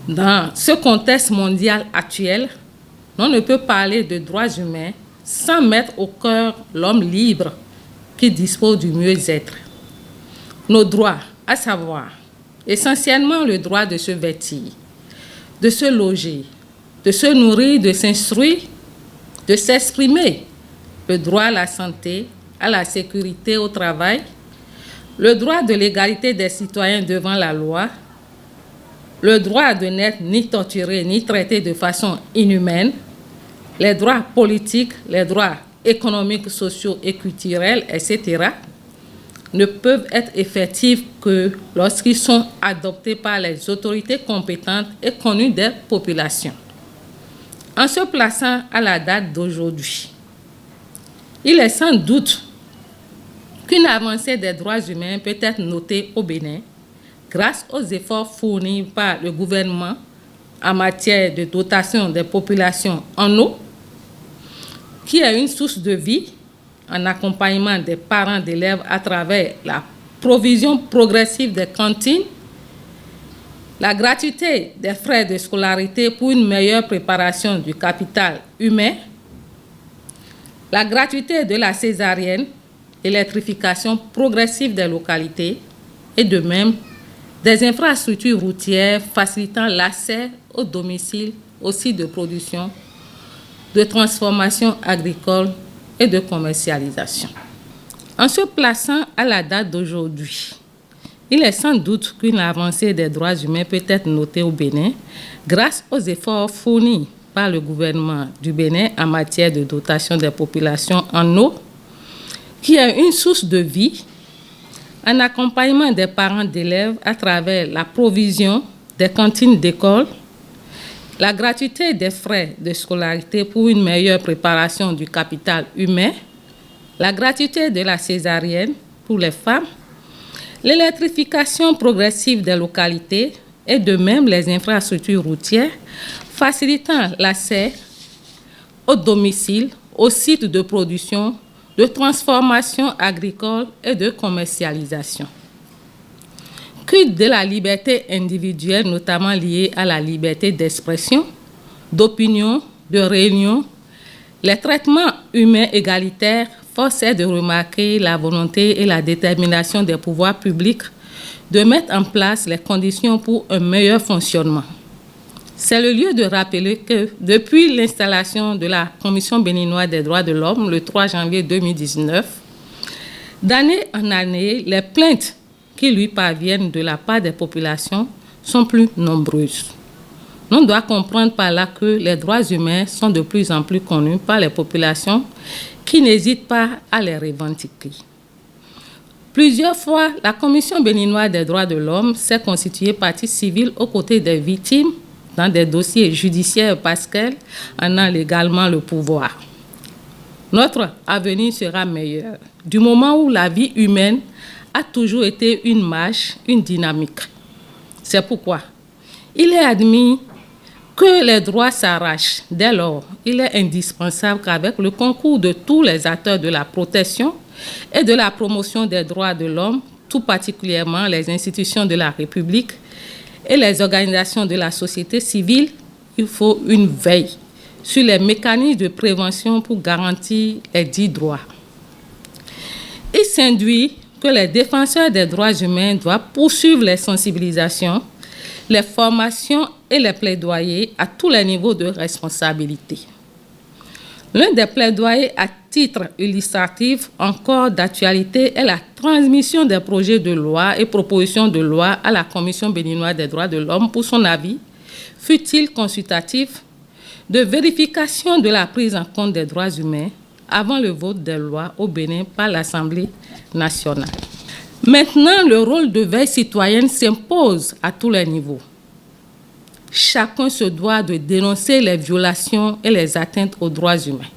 Dans ce contexte mondial actuel, on ne peut parler de droits humains sans mettre au cœur l'homme libre qui dispose du mieux-être. Nos droits, à savoir essentiellement le droit de se vêtir, de se loger, de se nourrir, de s'instruire, de s'exprimer, le droit à la santé, à la sécurité au travail, le droit de l'égalité des citoyens devant la loi, le droit de n'être ni torturé ni traité de façon inhumaine, les droits politiques, les droits économiques, sociaux et culturels, etc., ne peuvent être effectifs que lorsqu'ils sont adoptés par les autorités compétentes et connues des populations. En se plaçant à la date d'aujourd'hui, il est sans doute qu'une avancée des droits humains peut être notée au Bénin grâce aux efforts fournis par le gouvernement en matière de dotation des populations en eau, qui est une source de vie, en accompagnement des parents d'élèves à travers la provision progressive des cantines, la gratuité des frais de scolarité pour une meilleure préparation du capital humain, la gratuité de la césarienne, l'électrification progressive des localités et de même des infrastructures routières facilitant l'accès au domicile, aux sites de production, de transformation agricole et de commercialisation. En se plaçant à la date d'aujourd'hui, il est sans doute qu'une avancée des droits humains peut être notée au Bénin grâce aux efforts fournis par le gouvernement du Bénin en matière de dotation des populations en eau, qui est une source de vie, en accompagnement des parents d'élèves à travers la provision des cantines d'école, la gratuité des frais de scolarité pour une meilleure préparation du capital humain, la gratuité de la césarienne pour les femmes, l'électrification progressive des localités et de même les infrastructures routières facilitant l'accès au domicile, aux sites de production, de transformation agricole et de commercialisation. Quid de la liberté individuelle, notamment liée à la liberté d'expression, d'opinion, de réunion, les traitements humains égalitaires, force est de remarquer la volonté et la détermination des pouvoirs publics de mettre en place les conditions pour un meilleur fonctionnement. C'est le lieu de rappeler que depuis l'installation de la Commission béninoise des droits de l'homme le 3 janvier 2019, d'année en année, les plaintes qui lui parviennent de la part des populations sont plus nombreuses. On doit comprendre par là que les droits humains sont de plus en plus connus par les populations qui n'hésitent pas à les revendiquer. Plusieurs fois, la Commission béninoise des droits de l'homme s'est constituée partie civile aux côtés des victimes dans des dossiers judiciaires parce qu'elle en a légalement le pouvoir. Notre avenir sera meilleur du moment où la vie humaine a toujours été une marche, une dynamique. C'est pourquoi il est admis que les droits s'arrachent. Dès lors, il est indispensable qu'avec le concours de tous les acteurs de la protection et de la promotion des droits de l'homme, tout particulièrement les institutions de la République et les organisations de la société civile, il faut une veille sur les mécanismes de prévention pour garantir les dits droits. Il s'induit que les défenseurs des droits humains doivent poursuivre les sensibilisations, les formations et les plaidoyers à tous les niveaux de responsabilité. L'un des plaidoyers à titre illustratif encore d'actualité est la transmission des projets de loi et propositions de loi à la Commission béninoise des droits de l'homme pour son avis, fut-il consultatif, de vérification de la prise en compte des droits humains avant le vote des lois au Bénin par l'Assemblée nationale. Maintenant, le rôle de veille citoyenne s'impose à tous les niveaux. Chacun se doit de dénoncer les violations et les atteintes aux droits humains.